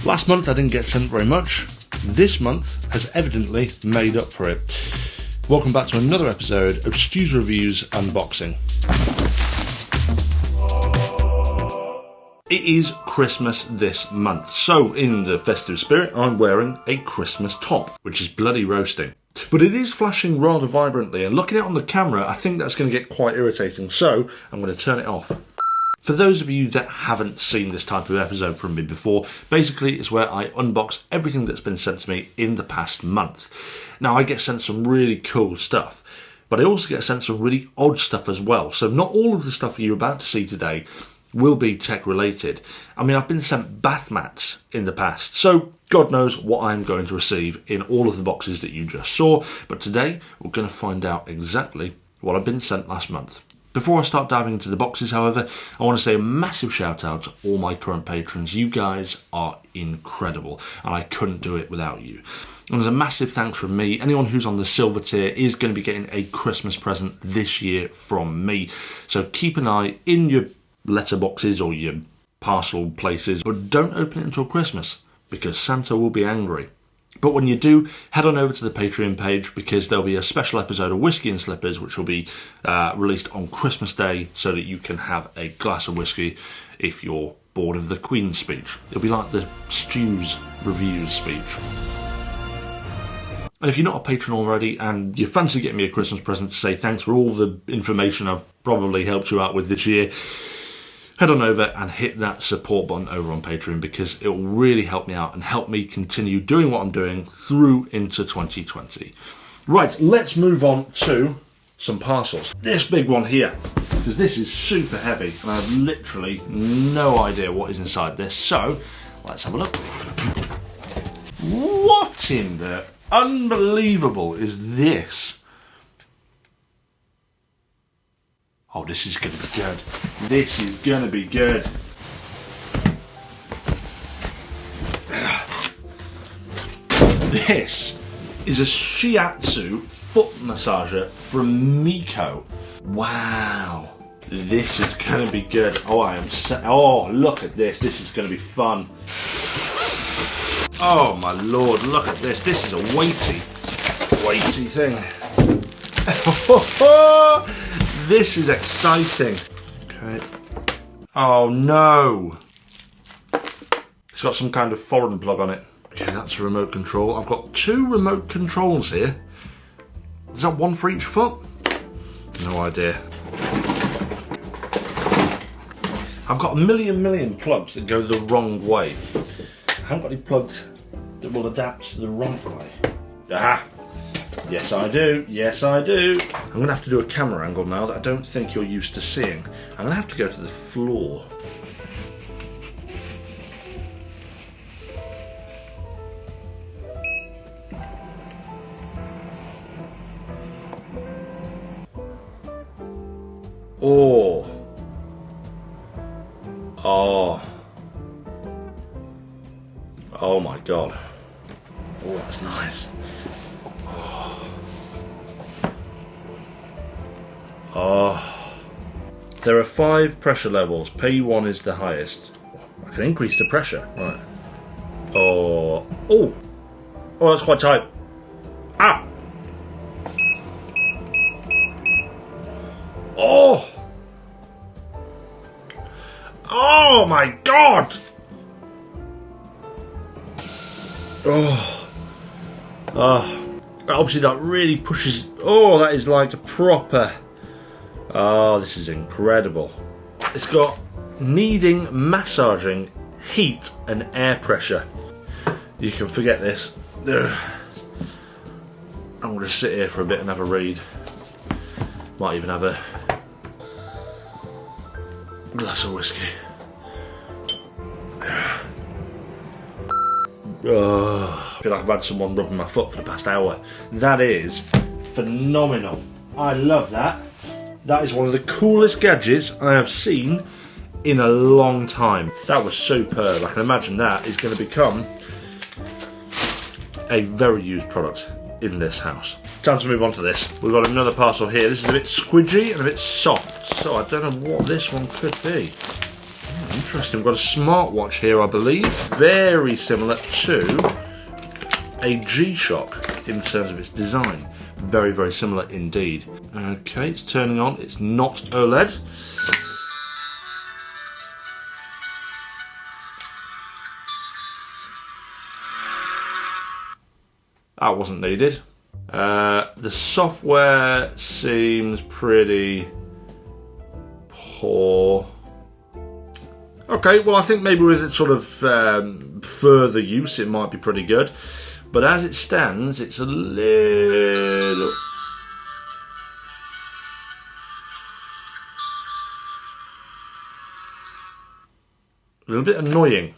Last month I didn't get sent very much. This month has evidently made up for it. Welcome back to another episode of Stu's Reviews Unboxing. It is Christmas this month, so in the festive spirit I'm wearing a Christmas top, which is bloody roasting. But it is flashing rather vibrantly, and looking at it on the camera I think that's going to get quite irritating, so I'm going to turn it off. For those of you that haven't seen this type of episode from me before, basically it's where I unbox everything that's been sent to me in the past month. Now I get sent some really cool stuff, but I also get sent some really odd stuff as well, so not all of the stuff you're about to see today will be tech related. I mean, I've been sent bath mats in the past, so God knows what I'm going to receive in all of the boxes that you just saw, but today we're going to find out exactly what I've been sent last month. Before I start diving into the boxes, however, I want to say a massive shout out to all my current patrons. You guys are incredible, and I couldn't do it without you. And there's a massive thanks from me. Anyone who's on the silver tier is going to be getting a Christmas present this year from me. So keep an eye in your letterboxes or your parcel places, but don't open it until Christmas because Santa will be angry. But when you do, head on over to the Patreon page because there'll be a special episode of Whiskey and Slippers which will be released on Christmas Day so that you can have a glass of whiskey if you're bored of the Queen's speech. It'll be like the Stu's Reviews speech. And if you're not a patron already and you fancy getting me a Christmas present to say thanks for all the information I've probably helped you out with this year, head on over and hit that support button over on Patreon because it will really help me out and help me continue doing what I'm doing through into 2020. Right, let's move on to some parcels. This big one here, because this is super heavy and I have literally no idea what is inside this. So, let's have a look. What in the unbelievable is this? Oh, this is going to be good. This is going to be good. This is a shiatsu foot massager from Miko. Wow. This is going to be good. Oh, oh, look at this. This is going to be fun. Oh, my lord. Look at this. This is a weighty thing. This is exciting. Okay. Oh no. It's got some kind of foreign plug on it. Okay, that's a remote control. I've got two remote controls here. Is that one for each foot? No idea. I've got a million plugs that go the wrong way. I haven't got any plugs that will adapt to the right way. Ah! Yes I do, yes I do. I'm going to have to do a camera angle now that I don't think you're used to seeing. I'm going to have to go to the floor. Oh. Oh. Oh my god. Oh, that's nice. Oh, there are 5 pressure levels. P1 is the highest. I can increase the pressure. Right. Oh, oh, oh, that's quite tight. Ah. Oh. Oh my god. Oh. Oh. Obviously that really pushes. Oh, that is like a proper. Oh, this is incredible. It's got kneading, massaging, heat and air pressure. You can forget this. Ugh. I'm going to sit here for a bit and have a read. Might even have a glass of whiskey. I feel like I've had someone rubbing my foot for the past hour. That is phenomenal. I love that. That is one of the coolest gadgets I have seen in a long time. That was superb. I can imagine that is going to become a very used product in this house. Time to move on to this. We've got another parcel here. This is a bit squidgy and a bit soft, so I don't know what this one could be. Interesting. We've got a smartwatch here, I believe. Very similar to a G-Shock in terms of its design. Very, very similar indeed. Okay, it's turning on. It's not OLED. That wasn't needed. The software seems pretty poor. Okay, well I think maybe with sort of further use it might be pretty good. But as it stands, it's a little bit annoying,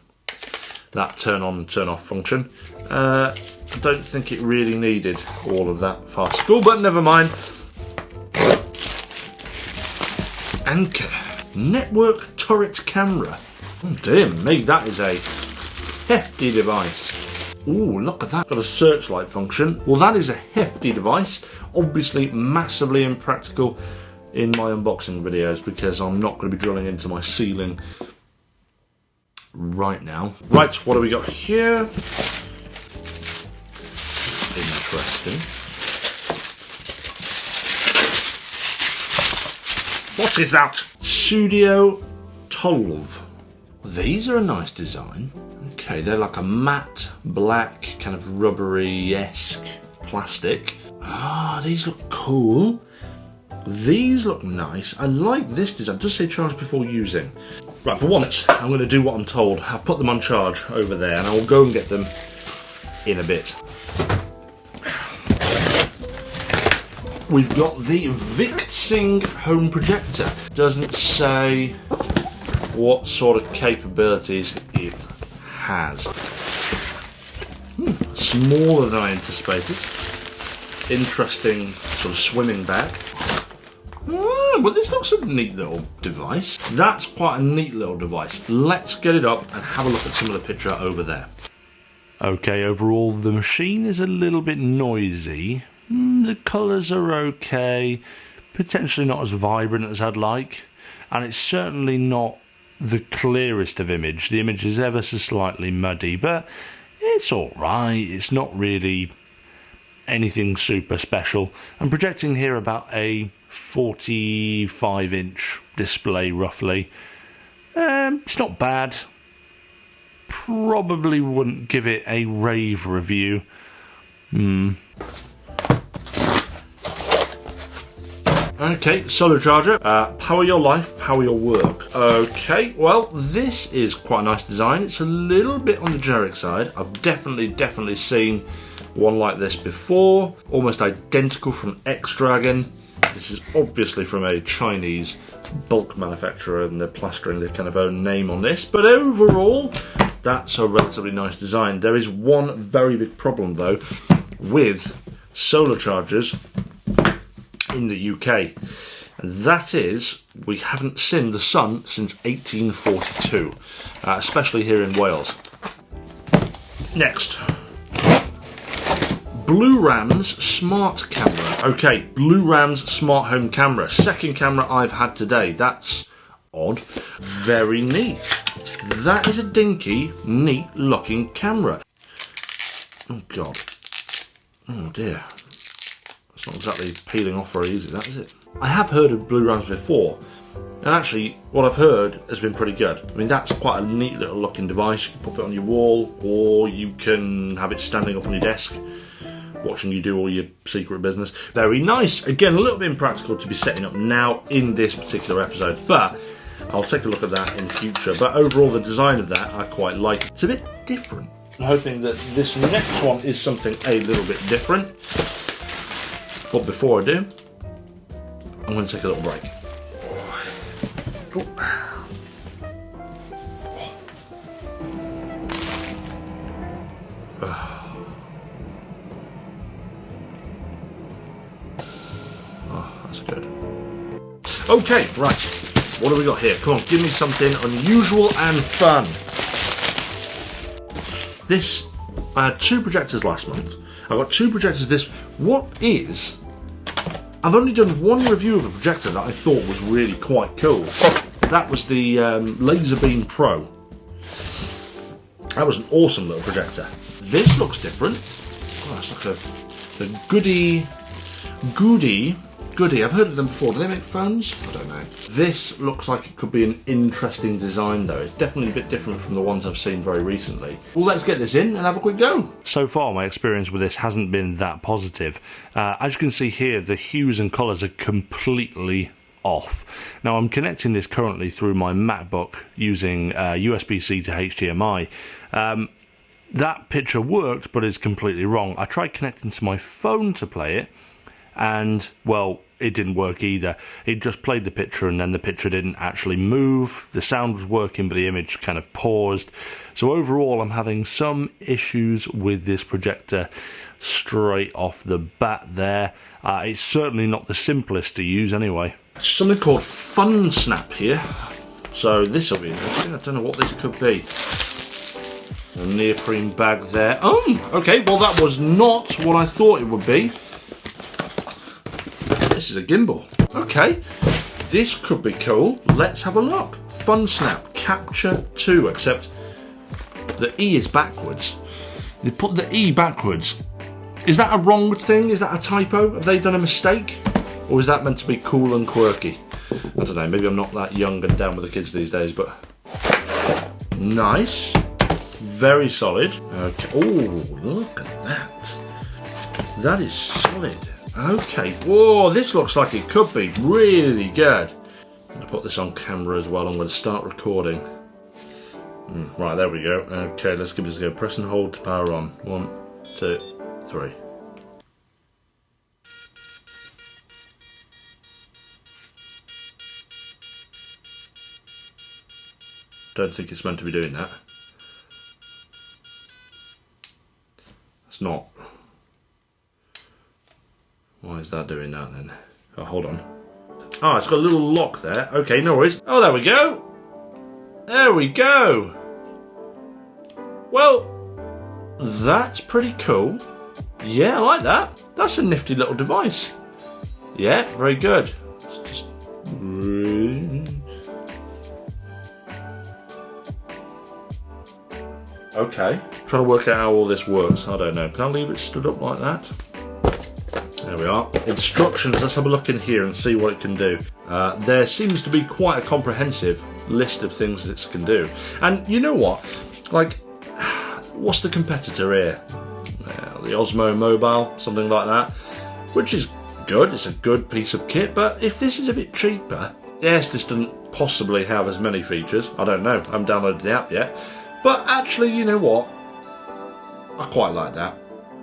that turn on and turn off function. I don't think it really needed all of that fast school, but never mind. Anchor. Network turret camera. Oh dear me, that is a hefty device. Ooh, look at that. Got a searchlight function. Well, that is a hefty device. Obviously massively impractical in my unboxing videos because I'm not going to be drilling into my ceiling right now. Right, what do we got here? Interesting. What is that? Studio 12. These are a nice design. Okay, they're like a matte black kind of rubbery-esque plastic. Ah, these look cool. These look nice. I like this design. It does say charge before using. Right, for once, I'm going to do what I'm told. I'll put them on charge over there and I'll go and get them in a bit. We've got the Vixing home projector. Doesn't say what sort of capabilities it has. Smaller than I anticipated. Interesting sort of swimming bag. But this looks a neat little device. That's quite a neat little device. Let's get it up and have a look at some of the picture over there. Okay, overall the machine is a little bit noisy. The colours are okay, potentially not as vibrant as I'd like, and it's certainly not the clearest of image. The image is ever so slightly muddy, but it's alright. It's not really anything super special. I'm projecting here about a 45-inch display roughly. It's not bad. Probably wouldn't give it a rave review. Okay, solar charger. Power your life, power your work. Okay, well, this is quite a nice design. It's a little bit on the generic side. I've definitely seen one like this before. Almost identical from X-Dragon. This is obviously from a Chinese bulk manufacturer and they're plastering their kind of own name on this. But overall, that's a relatively nice design. There is one very big problem though with solar chargers in the UK, and that is we haven't seen the sun since 1842, especially here in Wales. Next, Blue Ram's smart camera. Okay, Blue Ram's smart home camera. Second camera I've had today. That's odd. Very neat. That is a dinky, neat looking camera. Oh god. Oh dear. It's not exactly peeling off very easy, that is it? I have heard of Blue Rams before, and actually what I've heard has been pretty good. I mean, that's quite a neat little looking device. You can pop it on your wall, or you can have it standing up on your desk, watching you do all your secret business. Very nice. Again, a little bit impractical to be setting up now in this particular episode, but I'll take a look at that in future. But overall, the design of that I quite like. It's a bit different. I'm hoping that this next one is something a little bit different. But before I do, I'm going to take a little break. Oh, that's good. Okay, right. What do we got here? Come on, give me something unusual and fun. This, I had 2 projectors last month. I've got 2 projectors this. What is... I've only done one review of a projector that I thought was really quite cool. that was the Laserbeam Pro. That was an awesome little projector. This looks different. Oh, it's like a goody. I've heard of them before. Do they make phones? I don't know. This looks like it could be an interesting design though. It's definitely a bit different from the ones I've seen very recently. Well, let's get this in and have a quick go. So far, my experience with this hasn't been that positive. As you can see here, the hues and colours are completely off. Now, I'm connecting this currently through my MacBook using USB-C to HDMI. That picture worked, but it's completely wrong. I tried connecting to my phone to play it, and, well, it didn't work either. It just played the picture and then the picture didn't actually move. The sound was working, but the image kind of paused. So overall, I'm having some issues with this projector straight off the bat there. It's certainly not the simplest to use anyway. Something called Fun Snap here. So this will be interesting. I don't know what this could be. A neoprene bag there. Oh, okay. Well, that was not what I thought it would be. This is a gimbal. Okay, this could be cool. Let's have a look. Fun Snap Capture 2, except the E is backwards. They put the E backwards. Is that a wrong thing? Is that a typo? Have they done a mistake? Or is that meant to be cool and quirky? I don't know, maybe I'm not that young and down with the kids these days, but nice. Very solid. Okay. Oh, look at that. That is solid. Okay, whoa, this looks like it could be really good. I'm going to put this on camera as well. I'm going to start recording. Right, there we go. Okay, let's give this a go. Press and hold to power on. 1, 2, 3. Don't think it's meant to be doing that. It's not. Why is that doing that then? Oh, hold on. Oh, it's got a little lock there. Okay, no worries. Oh, there we go. There we go. Well, that's pretty cool. Yeah, I like that. That's a nifty little device. Yeah, very good. It's just... Okay. Trying to work out how all this works. I don't know. Can I leave it stood up like that? There we are. Instructions, let's have a look in here and see what it can do. There seems to be quite a comprehensive list of things that it can do. And you know what? Like, what's the competitor here? The Osmo Mobile, something like that. Which is good, it's a good piece of kit, but if this is a bit cheaper, yes, this doesn't possibly have as many features. I don't know, I haven't downloaded the app yet. But actually, you know what? I quite like that.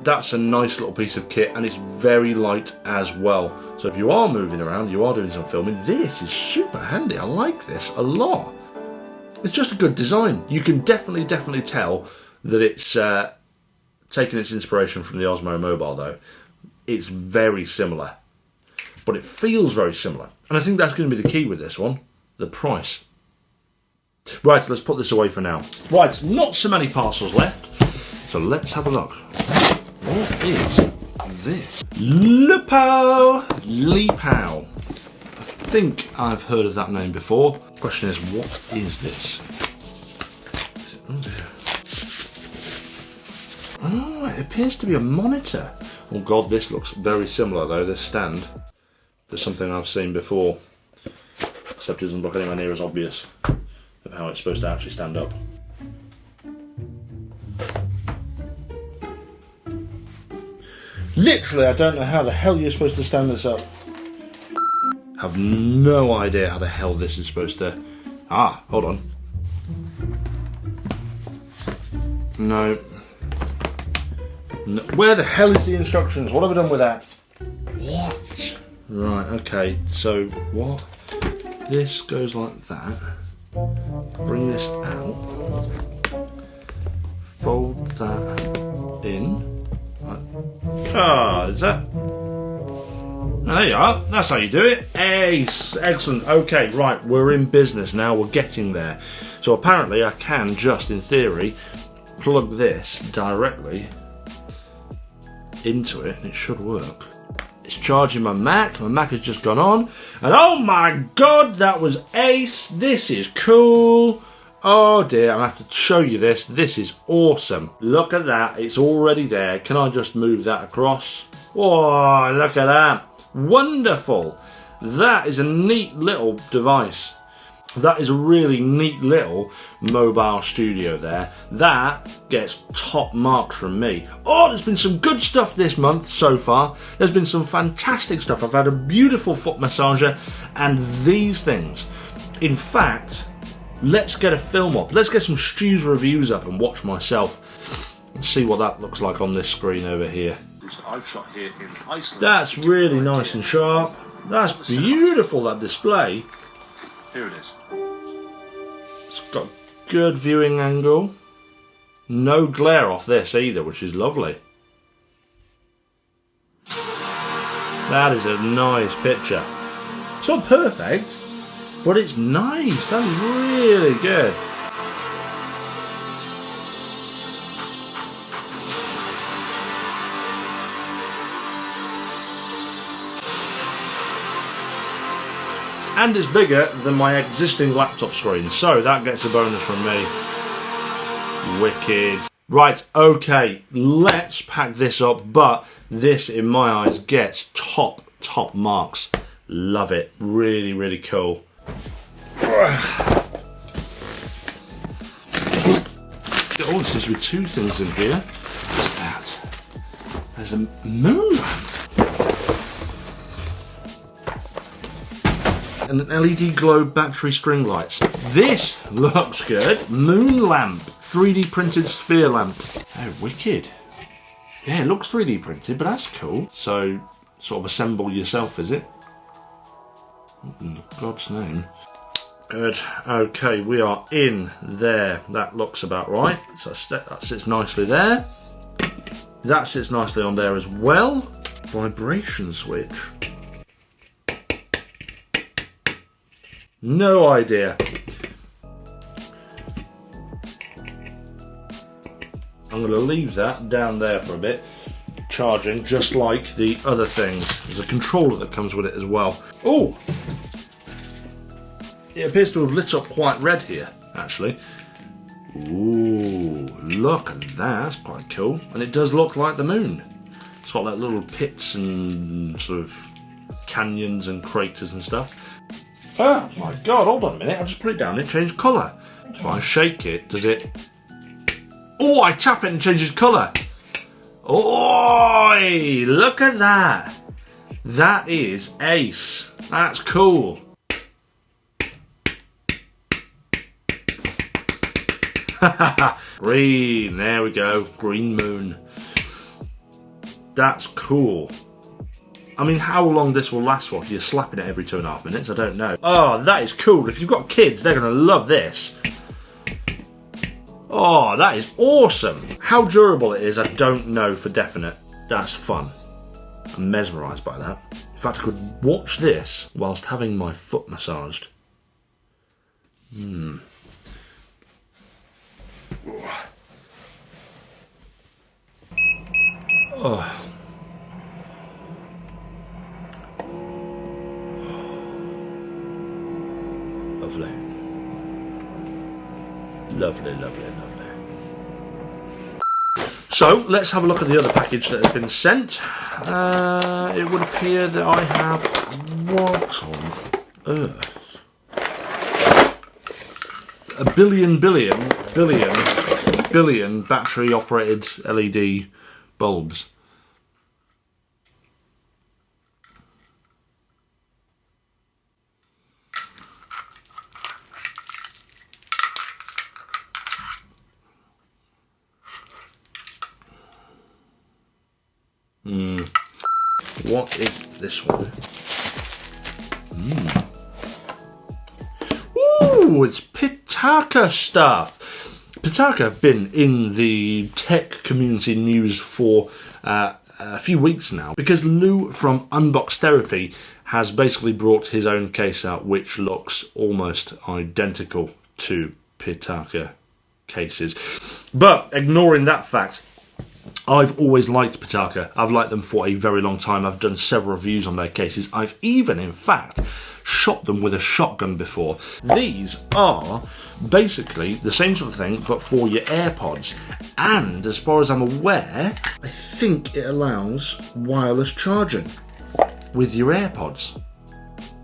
That's a nice little piece of kit, and it's very light as well. So if you are moving around, you are doing some filming, this is super handy. I like this a lot. It's just a good design. You can definitely tell that it's taken its inspiration from the Osmo Mobile though. It's very similar, but it feels very similar. And I think that's going to be the key with this one, the price. Right, let's put this away for now. Right, not so many parcels left, so let's have a look. What is this? Lupo! Lipow. I think I've heard of that name before. Question is, what is this? Oh, it appears to be a monitor. Oh god, this looks very similar though, this stand. There's something I've seen before, except it doesn't look anywhere near as obvious of how it's supposed to actually stand up. Literally, I don't know how the hell you're supposed to stand this up. I have no idea how the hell this is supposed to... Ah, hold on. No. Where the hell is the instructions? What have I done with that? What? Right, okay, so what? This goes like that. Bring this out. Fold that in. Ah, is that? Oh, there you are. That's how you do it. Ace. Excellent. Okay, right. We're in business now. We're getting there. So apparently I can just, in theory, plug this directly into it and it should work. It's charging my Mac. My Mac has just gone on. And oh my god, that was ace. This is cool. Oh dear, I'm going to have to show you this. This is awesome. Look at that. It's already there. Can I just move that across? Oh, look at that. Wonderful. That is a neat little device. That is a really neat little mobile studio there. That gets top marks from me. Oh, there's been some good stuff this month so far. There's been some fantastic stuff. I've had a beautiful foot massager and these things. In fact, let's get a film up. Let's get some Stu's reviews up and watch myself and see what that looks like on this screen over here. I've shot here in Iceland. That's really nice and sharp. That's beautiful, that display. Here it is. It's got good viewing angle. No glare off this either, which is lovely. That is a nice picture. It's not perfect, but it's nice. That is really good. And it's bigger than my existing laptop screen, so that gets a bonus from me. Wicked. Right, okay, let's pack this up, but this, in my eyes, gets top marks. Love it. Really, really cool. Oh, this is with two things in here. What's that? There's a moon lamp. And an LED globe battery string lights. This looks good. Moon lamp. 3D printed sphere lamp. Oh, wicked. Yeah, it looks 3D printed, but that's cool. So, sort of assemble yourself, is it? In God's name. Good. Okay, we are in there. That looks about right. So that sits nicely there. That sits nicely on there as well. Vibration switch. No idea. I'm going to leave that down there for a bit, charging just like the other things. There's a controller that comes with it as well. Oh! It appears to have lit up quite red here, actually. Ooh, look at that. That's quite cool. And it does look like the moon. It's got like little pits and sort of canyons and craters and stuff. Oh my god, hold on a minute, I'll just put it down and it changed colour. If I shake it, does it... Oh, I tap it and it changes colour. Oi, look at that. That is ace. That's cool. Green, there we go, green moon. That's cool. I mean, how long this will last for? You're slapping it every 2.5 minutes, I don't know. Oh, that is cool. If you've got kids, they're going to love this. Oh, that is awesome. How durable it is, I don't know for definite. That's fun. I'm mesmerised by that. In fact, I could watch this whilst having my foot massaged. Oh. Lovely. Lovely, lovely, lovely. So, let's have a look at the other package that has been sent. It would appear that I have... What on earth? A billion battery operated LED bulbs. What is this one? Ooh, it's Pitaka stuff. Pitaka have been in the tech community news for a few weeks now because Lou from Unbox Therapy has basically brought his own case out which looks almost identical to Pitaka cases. But ignoring that fact, I've always liked Poetic. I've liked them for a very long time. I've done several reviews on their cases. I've even, in fact, shot them with a shotgun before. These are basically the same sort of thing, but for your AirPods. And as far as I'm aware, I think it allows wireless charging with your AirPods.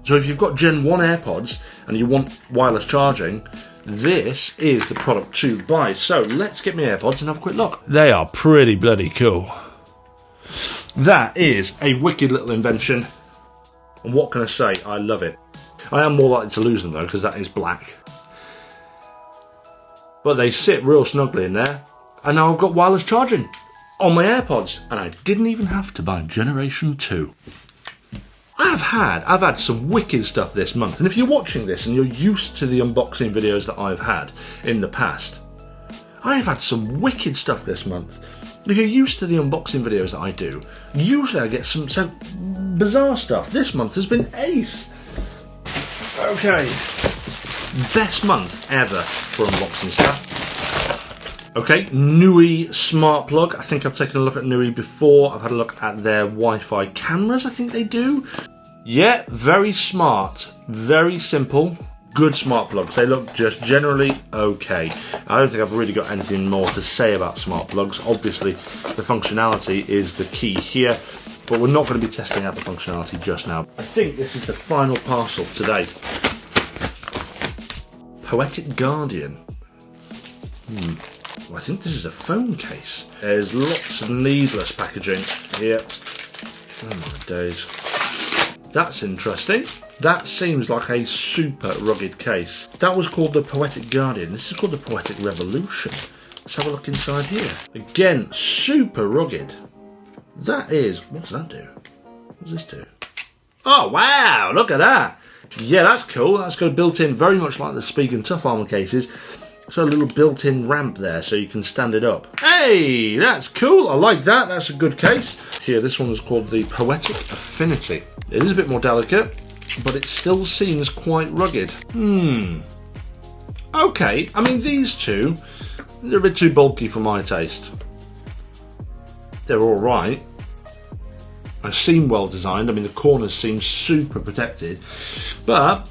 So if you've got Gen 1 AirPods and you want wireless charging, this is the product to buy. So let's get my AirPods and have a quick look. They are pretty bloody cool. That is a wicked little invention. And what can I say? I love it. I am more likely to lose them though, because that is black. But they sit real snugly in there. And now I've got wireless charging on my AirPods. And I didn't even have to buy Generation 2. I've had some wicked stuff this month, and if you're watching this and you're used to the unboxing videos that I've had in the past, I've had some wicked stuff this month. If you're used to the unboxing videos that I do, usually I get some bizarre stuff. This month has been ace. Okay, best month ever for unboxing stuff. Okay, Nui smart plug. I think I've taken a look at Nui before. I've had a look at their Wi-Fi cameras, I think they do. Yeah, very smart, very simple, good smart plugs. They look just generally okay. I don't think I've really got anything more to say about smart plugs. Obviously, the functionality is the key here, but we're not going to be testing out the functionality just now. I think this is the final parcel today. Poetic Guardian. Well, I think this is a phone case. There's lots of needless packaging here. Oh my days. That's interesting. That seems like a super rugged case. That was called the Poetic Guardian. This is called the Poetic Revolution. Let's have a look inside here. Again, super rugged. That is... what does that do? What does this do? Oh, wow! Look at that! Yeah, that's cool. That's got a built-in, very much like the Speak and Tough armor cases. So a little built-in ramp there so you can stand it up. Hey, that's cool. I like that. That's a good case. Here, this one is called the Poetic Affinity. It is a bit more delicate, but it still seems quite rugged. Okay, I mean, these two, they're a bit too bulky for my taste. They're all right. They seem well designed. I mean, the corners seem super protected, but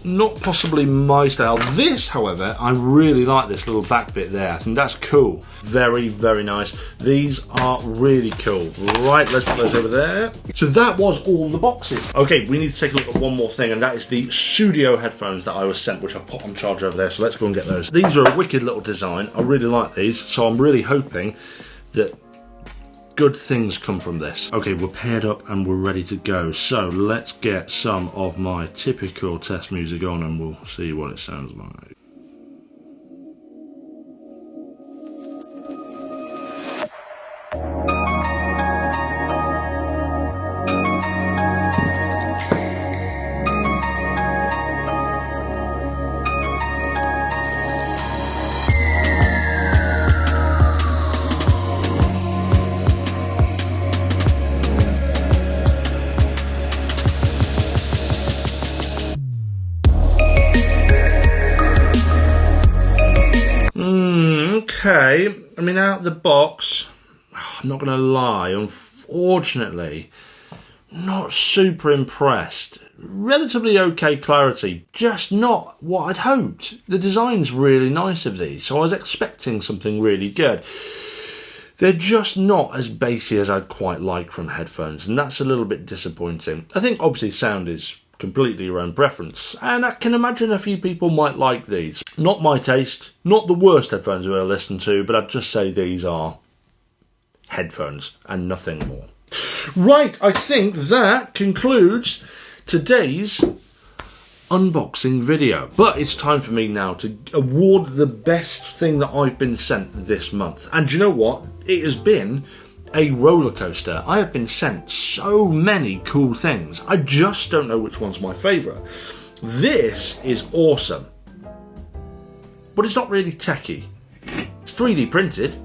not possibly my style. This, however, I really like this little back bit there. I think that's cool. Very, very nice. These are really cool. Right, let's put those over there. So that was all the boxes. Okay, we need to take a look at one more thing, and that is the studio headphones that I was sent, which I put on charge over there. So let's go and get those. These are a wicked little design. I really like these, so I'm really hoping that good things come from this. Okay, we're paired up and we're ready to go. So let's get some of my typical test music on and we'll see what it sounds like. Okay, I mean, out of the box, I'm not going to lie, unfortunately, not super impressed. Relatively okay clarity, just not what I'd hoped. The design's really nice of these, so I was expecting something really good. They're just not as bassy as I'd quite like from headphones, and that's a little bit disappointing. I think obviously sound is completely your own preference, and I can imagine a few people might like these. Not my taste, not the worst headphones I've ever listened to, but I'd just say these are headphones and nothing more. Right, I think that concludes today's unboxing video. But it's time for me now to award the best thing that I've been sent this month. And do you know what? It has been a roller coaster. I have been sent so many cool things. I just don't know which one's my favourite. This is awesome, but it's not really techie. It's 3D printed,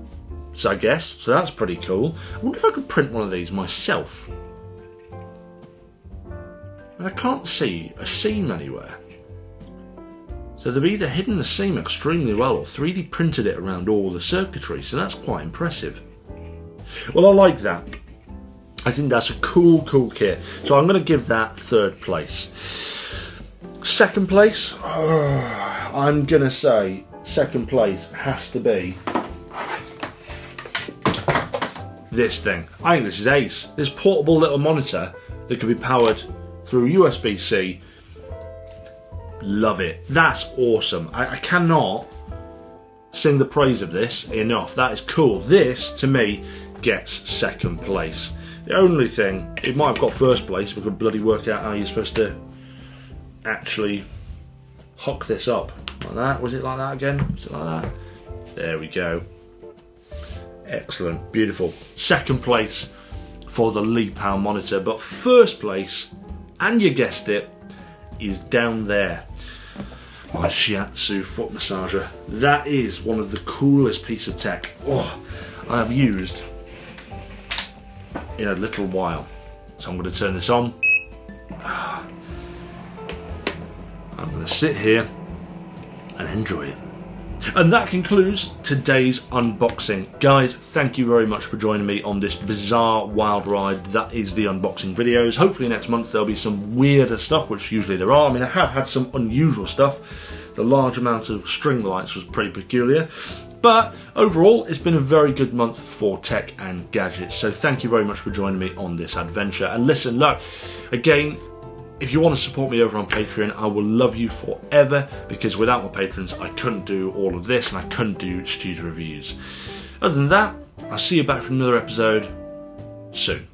so I guess, so that's pretty cool. I wonder if I could print one of these myself. I can't see a seam anywhere. So they've either hidden the seam extremely well or 3D printed it around all the circuitry, so that's quite impressive. Well, I like that. I think that's a cool kit. So I'm going to give that 3rd place. 2nd place, I'm going to say 2nd place has to be this thing. I think this is ace. This portable little monitor that can be powered through USB-C. Love it. That's awesome. I cannot sing the praise of this enough. That is cool. This, to me, gets 2nd place. The only thing, it might have got 1st place. We could bloody work out how you're supposed to actually hook this up. Like that. Was it like that again? Was it like that? There we go. Excellent. Beautiful. 2nd place for the Lee Power monitor. But 1st place, and you guessed it, is down there. My shiatsu foot massager. That is one of the coolest pieces of tech I have used in a little while. So I'm going to turn this on. I'm going to sit here and enjoy it. And that concludes today's unboxing. Guys, thank you very much for joining me on this bizarre wild ride that is the unboxing videos. Hopefully next month there'll be some weirder stuff, which usually there are. I mean, I have had some unusual stuff. The large amount of string lights was pretty peculiar. But overall, it's been a very good month for tech and gadgets. So thank you very much for joining me on this adventure. And listen, look, again, if you want to support me over on Patreon, I will love you forever, because without my patrons, I couldn't do all of this and I couldn't do studio reviews. Other than that, I'll see you back for another episode soon.